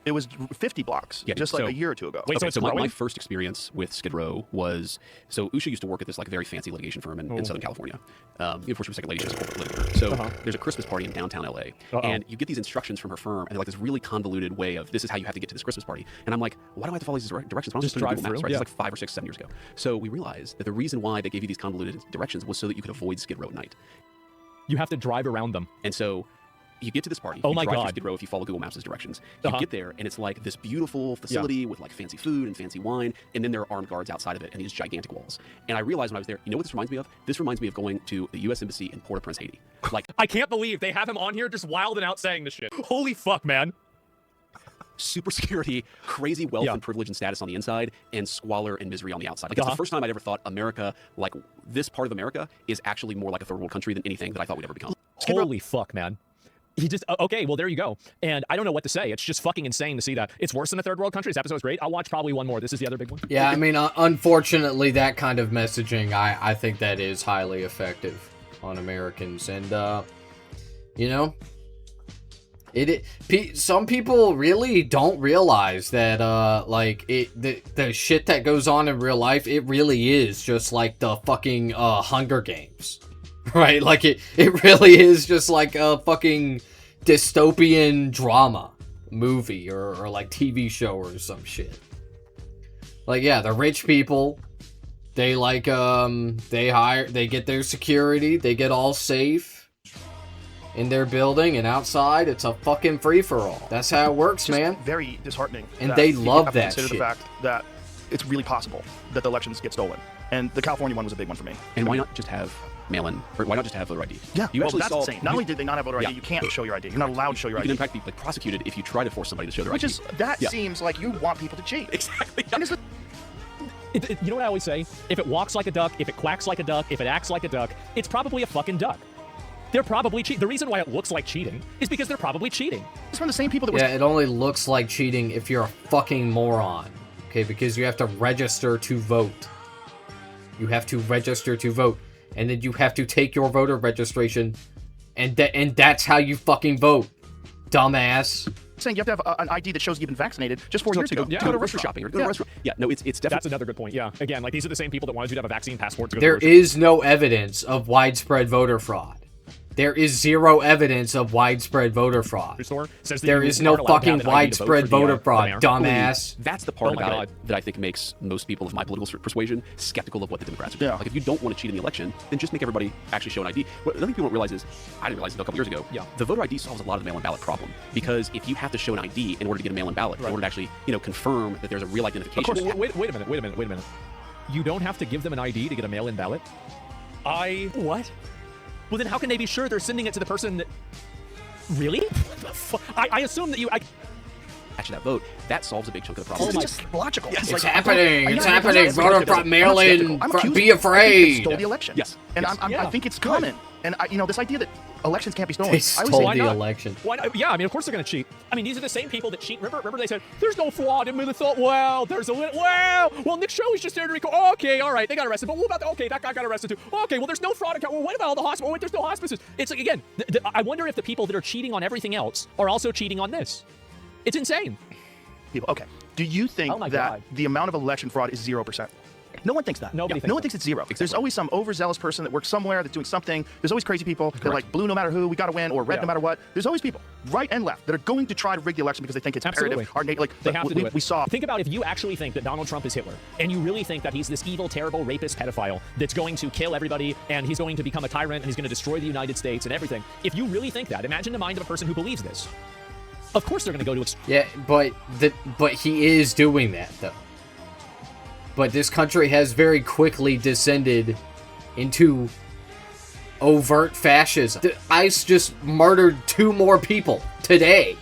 It was 50 blocks just like so- a year or two ago. Wait, Okay, so so it's growing? my first experience with Skid Row was, so Usha used to work at this like very fancy litigation firm in Southern California. Before she was second lady, she was a corporate litigator. So there's a Christmas party in downtown LA, and you get these instructions from her firm, and they're like this really convoluted way of, this is how you have to get to this Christmas party. And I'm like, why do I have to follow these directions? Why don't I Just put it in drive Google Maps, through? right? Yeah. It's like 5 or 6, 7 years ago. So we realized that the reason why they gave you these convoluted directions was so that you could avoid Skid Row at night. You have to drive around them. And so you get to this party. Oh you my drive through God. Skid Row if you follow Google Maps' directions. You get there, and it's like this beautiful facility with like fancy food and fancy wine, and then there are armed guards outside of it and these gigantic walls. And I realized when I was there, you know what this reminds me of? This reminds me of going to the U.S. Embassy in Port-au-Prince, Haiti. Like I can't believe they have him on here just wilding out saying this shit. Holy fuck, man. super security, crazy wealth Yeah. and privilege and status on the inside, and squalor and misery on the outside. Like it's the first time I'd ever thought America, like this part of America, is actually more like a third world country than anything that I thought we'd ever become. Holy fuck, man. He just, okay, well, there you go. And I don't know what to say. It's just fucking insane to see that. It's worse than a third world country. This episode's great. I'll watch probably one more. This is the other big one. Yeah, I mean, unfortunately, that kind of messaging, I think that is highly effective on Americans. And, some people really don't realize that, the shit that goes on in real life, it really is just like the fucking, Hunger Games. Right? Like, it really is just like a fucking dystopian drama movie or like TV show or some shit. Like, yeah, the rich people, they like, they get their security, they get all safe in their building, and outside, it's a fucking free-for-all. That's how it works, Just man. very disheartening. And that they people love have to that consider shit. the fact that it's really possible that the elections get stolen. And the California one was a big one for me. And why not just have mail-in, or why not just have voter ID? Yeah, you well, actually that's saw, insane. Not only did they not have voter ID, Yeah. you can't show your ID. You're not allowed to show your you ID. can in fact be like prosecuted if you try to force somebody to show their Which ID. is, that Yeah. seems like you want people to cheat. Exactly. And it's You know what I always say? If it walks like a duck, if it quacks like a duck, if it acts like a duck, it's probably a fucking duck. They're probably cheating. The reason why it looks like cheating is because they're probably cheating. it's from the same people that were Yeah, it only looks like cheating if you're a fucking moron. Okay, because you have to register to vote. You have to register to vote. And then you have to take your voter registration, and that's how you fucking vote, dumbass. saying you have to have an ID that shows you've been vaccinated just 4 years to ago. go, to go to grocery shopping or to go to a restaurant. Yeah, no, it's definitely. That's another good point. Yeah. Again, like these are the same people that wanted you to have a vaccine passport to go There to the grocery is no evidence of widespread voter fraud. There is zero evidence of widespread voter fraud. store. Says that There you is no aren't allowed to fucking have an ID to vote widespread for the, voter the fraud, mayor. dumbass. That's the part Oh my about God. it that I think makes most people of my political persuasion skeptical of what the Democrats are doing. Yeah. Like, if you don't want to cheat in the election, then just make everybody actually show an ID. What other people don't realize is, I didn't realize it a couple years ago, Yeah. the voter ID solves a lot of the mail-in ballot problem. Because if you have to show an ID in order to get a mail-in ballot, in order to actually, confirm that there's a real identification. Well, wait a minute. You don't have to give them an ID to get a mail-in ballot? What? Well, then how can they be sure they're sending it to the person that... Really? I assume that you... Actually, that vote, that solves a big chunk of the problem. It's just logical. Yes. It's Like, happening. It's I'm not- happening. I'm not- Voter I'm fraud, not mail skeptical. in. I'm Be accusing- I think they afraid. stole the election. Yes. And Yes. I think it's common. And this idea that elections can't be stolen. They I always stole say, why the not? election. Why not? Yeah, I mean, of course they're going to cheat. I mean, these are the same people that cheat. Remember they said, there's no fraud. And they thought, well, there's a little... Well, Nick Shelley's just there to record. Oh, okay, all right, they got arrested. But what about... Okay, that guy got arrested too. Okay, well, there's no fraud account. Well, what about all the hospitals? Oh, wait, there's no hospices. It's like, again, I wonder if the people that are cheating on everything else are also cheating on this. It's insane. people. Okay. Do you think Oh my that God. the amount of election fraud is 0%? No one thinks that. Nobody thinks No one that. thinks it's zero. There's always some overzealous person that works somewhere that's doing something. There's always crazy people that are like blue no matter who, we got to win, or red Yeah. no matter what. There's always people, right and left, that are going to try to rig the election because they think it's Absolutely. imperative. They have to do it. We saw. Think about if you actually think that Donald Trump is Hitler, and you really think that he's this evil, terrible, rapist, pedophile that's going to kill everybody, and he's going to become a tyrant, and he's going to destroy the United States and everything. If you really think that, imagine the mind of a person who believes this. Of course they're going to go to Yeah, but he is doing that though. But this country has very quickly descended into overt fascism. ICE just murdered 2 more people today.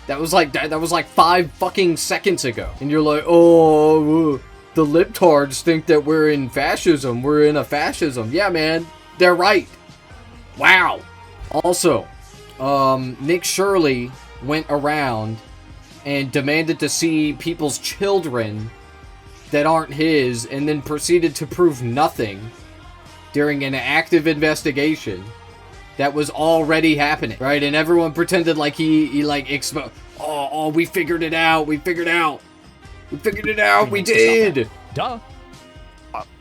That was like 5 fucking seconds ago. And you're like, oh, the libtards think that we're in fascism. We're in a fascism. Yeah, man, they're right. Wow. Also, Nick Shirley went around and demanded to see people's children that aren't his, and then proceeded to prove nothing during an active investigation that was already happening, right? And everyone pretended like he like exposed. Oh, we figured it out. We figured it out. We did. Duh.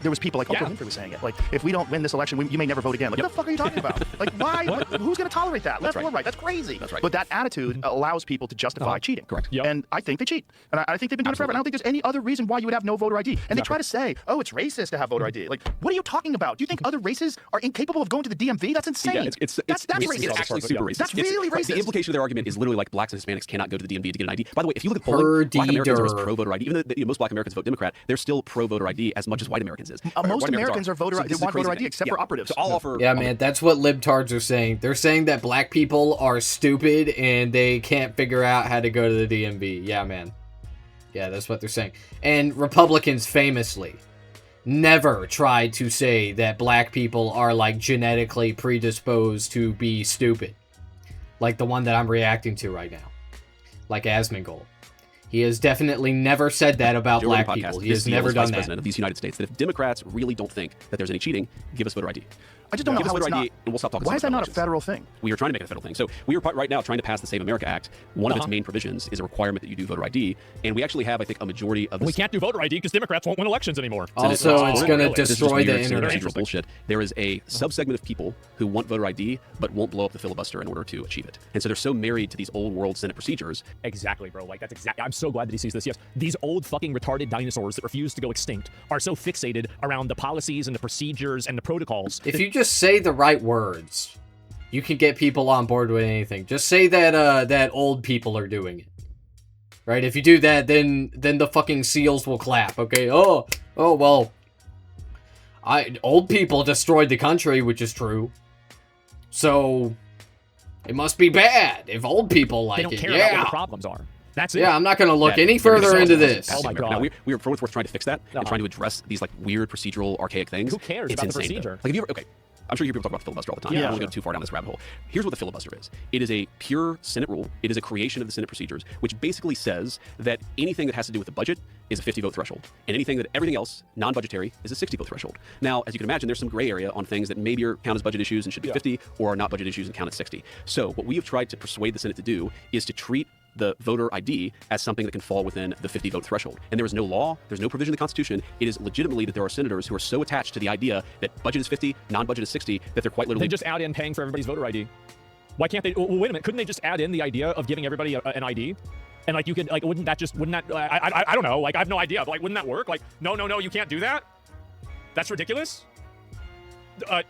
There was people like Oprah Yeah. Winfrey was saying it. Like, if we don't win this election, you may never vote again. Like, what the fuck are you talking about? Like, why? Who's going to tolerate that? Left or right? That's crazy. That's right. But that attitude allows people to justify cheating. Correct. Yep. And I think they cheat. And I think they've been doing it forever. And I don't think there's any other reason why you would have no voter ID. And they try to say, oh, it's racist to have voter ID. Like, what are you talking about? Do you think other races are incapable of going to the DMV? That's insane. Yeah, that's racist. It's actually super racist. That's really Right, racist. The implication of their argument is literally like blacks and Hispanics cannot go to the DMV to get an ID. By the way, if you look at Per polling, black Americans are as deeder. pro voter ID. Even though most black Americans vote Democrat, they're still pro voter ID as much as white Americans is. Most White Americans are voter So ID. this They is a want crazy voter ID thing. except Yeah. for operatives. So I'll offer. Yeah, man, that's what libtards are saying. They're saying that black people are stupid and they can't figure out how to go to the DMV. Yeah, man. Yeah, that's what they're saying. And Republicans famously never tried to say that black people are like genetically predisposed to be stupid. Like the one that I'm reacting to right now. Like Asmongold. He has definitely never said that about Joe Rogan black podcast, people. He this has deal never as done Vice that. President of these United States, that if Democrats really don't think that there's any cheating, give us voter ID. I just don't know Give us how voter it's ID, not. and we'll stop talking. Why so is much that about not a elections. federal thing? We are trying to make it a federal thing. So we are right now trying to pass the Save America Act. One of its main provisions is a requirement that you do voter ID, and we actually have, I think, a majority of. We can't do voter ID because Democrats won't win elections anymore. Also, it's going to Really? This is just destroy the weird standard internet. procedural bullshit. There is a subsegment of people who want voter ID but won't blow up the filibuster in order to achieve it, and so they're so married to these old world Senate procedures. Exactly, bro. Like, that's exactly. I'm so glad that he sees this. Yes, these old fucking retarded dinosaurs that refuse to go extinct are so fixated around the policies and the procedures and the protocols. If you just say the right words, you can get people on board with anything. Just say that that old people are doing it. Right? If you do that, then the fucking seals will clap. Okay? Oh well. Old people destroyed the country, which is true. So it must be bad if old people like they don't it. care about what Yeah. the problems are. That's it. Yeah, I'm not going to look that any they're gonna further sell into us as this. passing Oh my America. God. Now, we are for what it's worth trying to fix that and Uh-huh. trying to address these like weird procedural archaic things. Who cares It's about the insane, though. procedure? Like, have you ever, okay, I'm sure you hear people talk about the filibuster all the time. Yeah. I don't want to go too far down this rabbit hole. Here's what the filibuster is. It is a pure Senate rule. It is a creation of the Senate procedures, which basically says that anything that has to do with the budget is a 50 vote threshold, and everything else, non-budgetary, is a 60 vote threshold. Now, as you can imagine, there's some gray area on things that maybe count as budget issues and should be 50, or are not budget issues and count as 60. So what we have tried to persuade the Senate to do is to treat the voter ID as something that can fall within the 50 vote threshold. And there is no law, there's no provision in the Constitution. It is legitimately that there are senators who are so attached to the idea that budget is 50, non-budget is 60, that they're quite literally They just add in paying for everybody's voter ID. Why can't they? Well, wait a minute. Couldn't they just add in the idea of giving everybody an ID? And like you could like, wouldn't that? I don't know. Like I have no idea. But like, wouldn't that work? Like, no, you can't do that. That's ridiculous. Then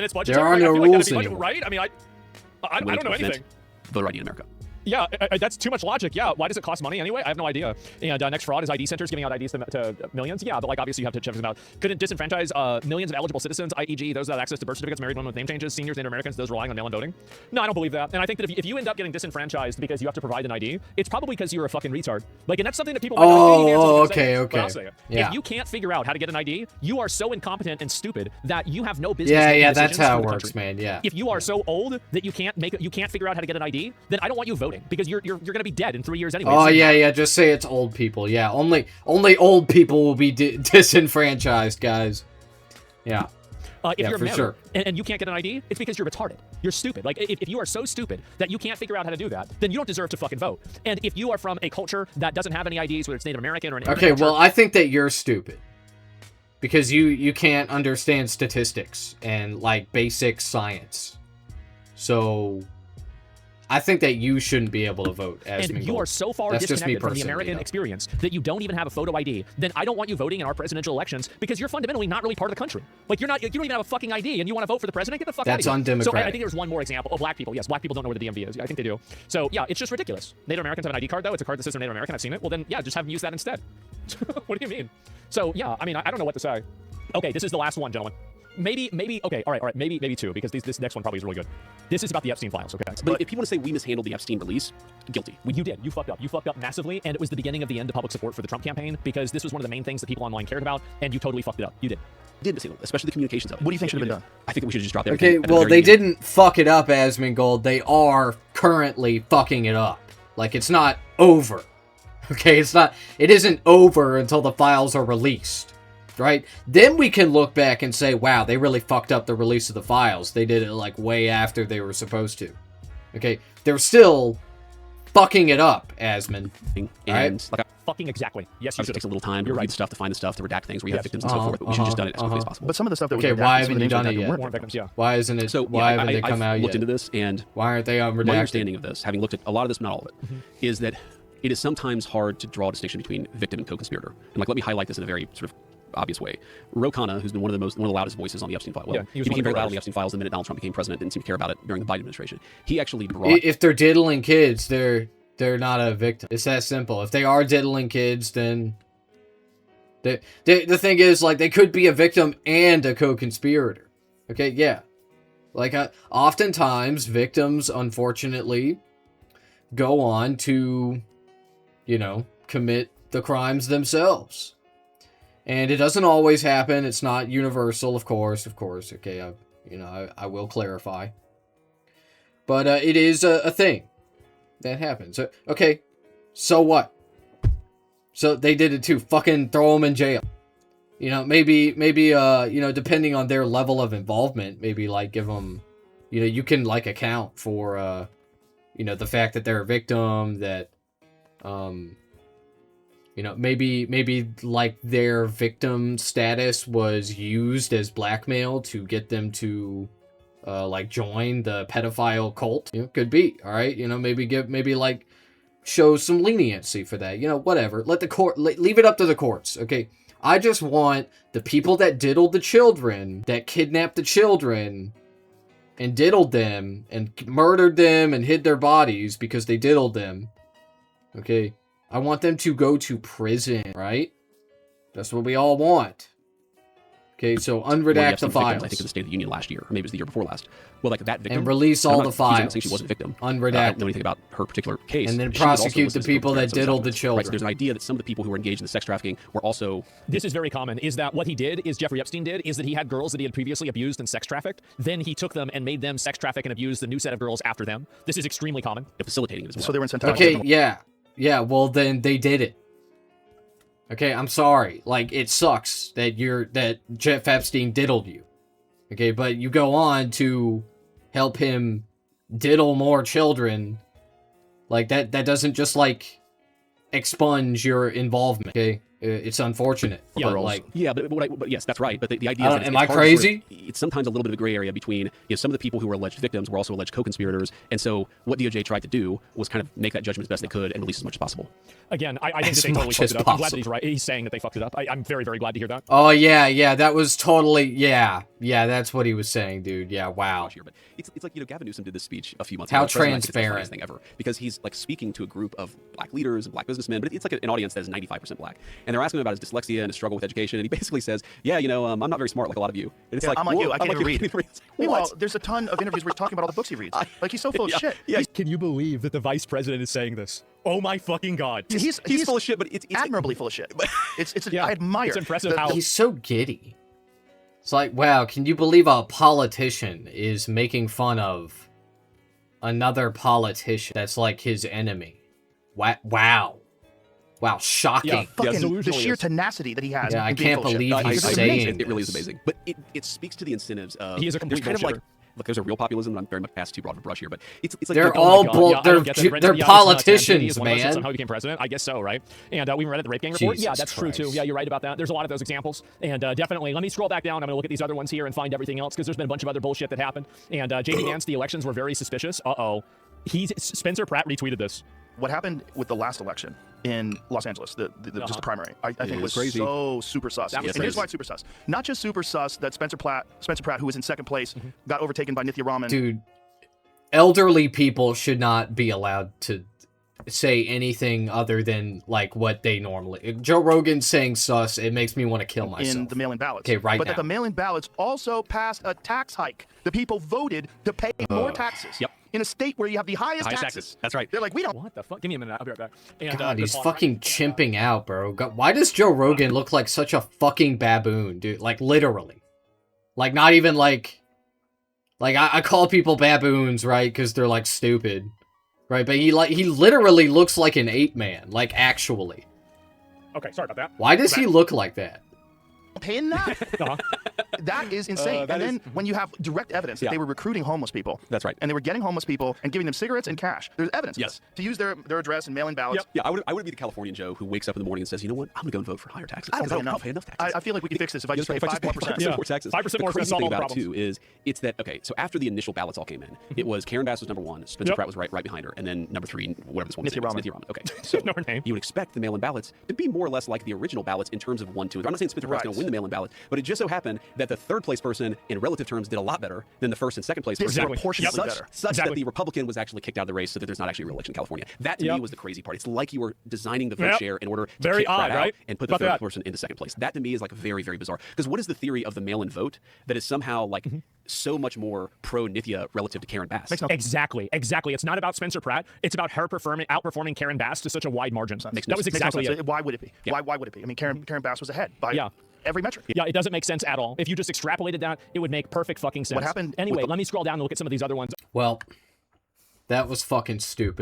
it's budgetary. There are Like, I no feel like that'd rules be budget- anymore. right? I mean, I way don't to know prevent anything. voter ID in America. Yeah, that's too much logic. Yeah, why does it cost money anyway? I have no idea. And next fraud is ID centers giving out IDs to millions. Yeah, but like obviously you have to check them out. Couldn't disenfranchise millions of eligible citizens, i.e., those without access to birth certificates, married women with name changes, seniors, Native Americans, those relying on mail-in voting. No, I don't believe that. And I think that if you end up getting disenfranchised because you have to provide an ID, it's probably because you're a fucking retard. Like, and that's something that people. Oh, I can't even answer what I'm saying, okay. but I'll say it. Yeah. If you can't figure out how to get an ID, you are so incompetent and stupid that you have no business. Yeah, making yeah, that's decisions how for it the works, country. man. Yeah. If you are so old that you can't figure out how to get an ID, then I don't want you voting because you're going to be dead in 3 years anyway. Oh So- yeah, just say it's old people. Yeah, only old people will be disenfranchised, guys. Yeah. If Yeah, you're for married sure. and you can't get an ID, it's because you're retarded. You're stupid. Like, if you are so stupid that you can't figure out how to do that, then you don't deserve to fucking vote. And if you are from a culture that doesn't have any IDs, whether it's Native American or an immigrant Okay, culture, well, I think that you're stupid. Because you can't understand statistics and like basic science. So I think that you shouldn't be able to vote as and you are so far That's just me disconnected from the personally, American though. experience that you don't even have a photo ID, then I don't want you voting in our presidential elections because you're fundamentally not really part of the country. Like, you don't even have a fucking ID and you want to vote for the president? Get the fuck That's out of here. So I undemocratic. think there's one more example. Oh, black people. Yes, black people don't know where the DMV is. I think they do. So yeah, it's just ridiculous. Native Americans have an ID card, though. It's a card that says they're Native American. I've seen it. Well, then, yeah, just have them use that instead. What do you mean? So yeah, I mean, I don't know what to say. Okay, this is the last one, gentlemen. Maybe, okay, all right, maybe two, because this next one probably is really good. This is about the Epstein files, okay? But if people want to say we mishandled the Epstein release, guilty. Well, you did. You fucked up. You fucked up massively, and it was the beginning of the end of public support for the Trump campaign, because this was one of the main things that people online cared about, and you totally fucked it up. You did. Did mishandle, especially the communications of it. What do you think should have been done? I think that we should have just dropped everything. Okay, at the well, very they beginning. didn't fuck it up, Asmongold. They are currently fucking it up. Like, it's not over. Okay, it isn't over until the files are released. Right? Then we can look back and say, wow, they really fucked up the release of the files. They did it, like, way after they were supposed to. Okay? They're still fucking it up, Asmon. And Right? like, Fucking exactly. Yes, you it should takes a have. little time to You're read right. the stuff, to find the stuff, to redact things where you have Yes. victims and so forth. But we should have just done it as quickly as possible. But some of the stuff that Okay, was why redacted, some haven't of the you names done redacted it yet? weren't Warrant victims, yeah. Why isn't it? So why yeah, haven't they come I've out looked yet? into this, and Why aren't they on my redacted? understanding of this, having looked at a lot of this, but not all of it, is that it is sometimes hard to draw a distinction between victim and co-conspirator. And like, let me highlight this in a very sort of obvious way. Ro Khanna, who's been one of the loudest voices on the Epstein file. Well, Yeah, he was he one became of the very loud on first. the Epstein files the minute Donald Trump became president. Didn't seem to care about it during the Biden administration. He actually brought. If they're diddling kids, they're not a victim. It's that simple. If they are diddling kids, then the thing is, like, they could be a victim and a co-conspirator. Okay, yeah. Like, oftentimes victims, unfortunately, go on to, commit the crimes themselves. And it doesn't always happen. It's not universal, of course. Okay, I will clarify. But it is a thing that happens. Okay, so what? So they did it too. Fucking throw them in jail. Maybe depending on their level of involvement, maybe like give them, you can like account for, the fact that they're a victim, that, maybe like their victim status was used as blackmail to get them to, like join the pedophile cult. Could be. All right. Maybe like show some leniency for that. Whatever. Let the court leave it up to the courts. Okay. I just want the people that diddled the children, that kidnapped the children and diddled them and murdered them and hid their bodies because they diddled them. Okay. I want them to go to prison, right? That's what we all want. Okay, so unredact the files. I think in the State of the Union last year, or maybe it was the year before last. Well, like that victim. And release all the I'm not files. saying she wasn't a victim. Unredacted. I don't know anything about her particular case. And then She was also prosecute listed the as people that co-conspirator in some diddled the documents. children. Right, so there's an idea that some of the people who were engaged in the sex trafficking were also. This is very common, is that what he did, is Jeffrey Epstein did, is that he had girls that he had previously abused and sex trafficked. Then he took them and made them sex traffic and abuse the new set of girls after them. This is extremely common. Facilitating it as well. So they were incentivized. Okay, yeah, well then they did it. Okay, I'm sorry. Like, it sucks that Jeff Epstein diddled you. Okay, but you go on to help him diddle more children. Like, that doesn't just, like, expunge your involvement, okay? It's unfortunate. Yeah, but, girls. like, Yeah, but yes, that's right. But the idea is that am it's I hard to sort of- crazy? it's sometimes a little bit of a gray area between some of the people who were alleged victims were also alleged co-conspirators, and so what DOJ tried to do was kind of make that judgment as best they could and release as much as possible. Again, I think As that they totally much fucked as it up. I'm glad that possible. he's right. He's saying that they fucked it up. I'm very, very glad to hear that. oh, yeah, that was totally, yeah, that's what he was saying, dude. Yeah, wow. Here, but it's like Gavin Newsom did this speech a few months How ago. The president, I think, it's the transparent. funniest thing ever, because he's like speaking to a group of black leaders and black businessmen, but it's like an audience that is 95% black, and they're asking him about his dyslexia and his struggle with education, and he basically says, "Yeah, I'm not very smart like a lot of you." And it's Yeah, like, I'm like whoa, you. I can't even read. It's like, Meanwhile, what? there's a ton of interviews where he's talking about all the books he reads. Like, he's so full of shit. Yeah, Can you believe that the vice president is saying this? Oh my fucking god. He's full of shit, but it's admirably full of shit. Yeah, I admire. it's impressive how- He's so giddy. It's like, wow, can you believe a politician is making fun of another politician that's like his enemy? Wow, shocking. Yeah. fucking the delusional he sheer is. tenacity that he has. Yeah, I in being can't full of shit. believe he's It's saying amazing. It really is this. amazing, but it speaks to the incentives of. He is a there's complete kind of like. bullshitter. Look, there's a real populism, and I'm very much past too broad of a brush here, but it's like They're like, all God, bull- yeah, I don't get that. they're Brendan, they're yeah, it's not politicians, He is one of us that man. somehow he became president. I guess so, right? And we read at the rape gang report. Yeah, Jesus that's true too. Christ. Yeah, you're right about that. There's a lot of those examples, and definitely. Let me scroll back down. I'm gonna look at these other ones here and find everything else because there's been a bunch of other bullshit that happened. And JD Vance, the elections were very suspicious. Spencer Pratt retweeted this. What happened with the last election in Los Angeles, just the primary, I think was crazy. So super sus. That was And here's crazy. why it's super sus. Not just super sus that Spencer Pratt, who was in second place, got overtaken by Nithya Raman. Dude, elderly people should not be allowed to say anything other than like what they normally. If Joe Rogan saying sus, it makes me want to kill myself. in the mail-in ballots. Okay, right But now. that the mail-in ballots also passed a tax hike. The people voted to pay more taxes. Yep. In a state where you have the highest taxes. That's right. They're like, we don't. What the fuck? Give me a minute. I'll be right back. And, God, he's this- fucking chimping out, bro. God, why does Joe Rogan look like such a fucking baboon, dude? Like, literally. Like, not even like... Like, I call people baboons, right? Because they're, like, stupid. Right? But he literally looks like an ape man. Like, actually. Okay, sorry about that. Why does he look like that? Paying that. Uh-huh. That is insane. that and then when you have direct evidence that Yeah. they were recruiting homeless people. That's right. And they were getting homeless people and giving them cigarettes and cash. There's evidence of Yes. this. To use their address and mail-in ballots. Yeah, I would be the Californian Joe who wakes up in the morning and says, you know what, I'm going to go and vote for higher taxes. I don't pay I'll enough. pay enough taxes. I feel like we can fix this if I just pay If I 5 more percent. Yeah. more taxes. 5% the more is gonna crazy solve thing all the about it problems. too is it's that okay. So after the initial ballots all came in, it was Karen Bass was number 1, Spencer Yep. Pratt was right behind her, and then number 3, whatever this woman's Nithya name is, Raman. Nithya Raman. Okay, so Know her name. you would expect the mail-in ballots to be more or less like the original ballots in terms of 1, 2, and 3. I'm not saying Spencer Pratt's going to Right. win the mail-in ballot, but it just so happened that the third place person in relative terms did a lot better than the first and second place person. Disproportionately Such, better. such Exactly. that the Republican was actually kicked out of the race, so that there's not actually a re-election in California. That to Yep. me was the crazy part. It's like you were designing the vote Yep. share in order to Very kick Pratt odd, out right? and put the About third that. person into second place. That to me is like very, very bizarre. Because what is the theory of the mail-in vote that is somehow like so much more pro Nithya relative to Karen Bass? Makes no Exactly. It's not about Spencer Pratt. It's about her outperforming Karen Bass to such a wide margin. Makes no That was sense. exactly Makes no it. sense. Why would it be? Yeah. Why would it be? I mean, Karen Bass was ahead by Yeah. every metric. Yeah, it doesn't make sense at all. If you just extrapolated that, it would make perfect fucking sense. happened Anyway, with the- let me scroll down and look at some of these other ones. Well, that was fucking stupid.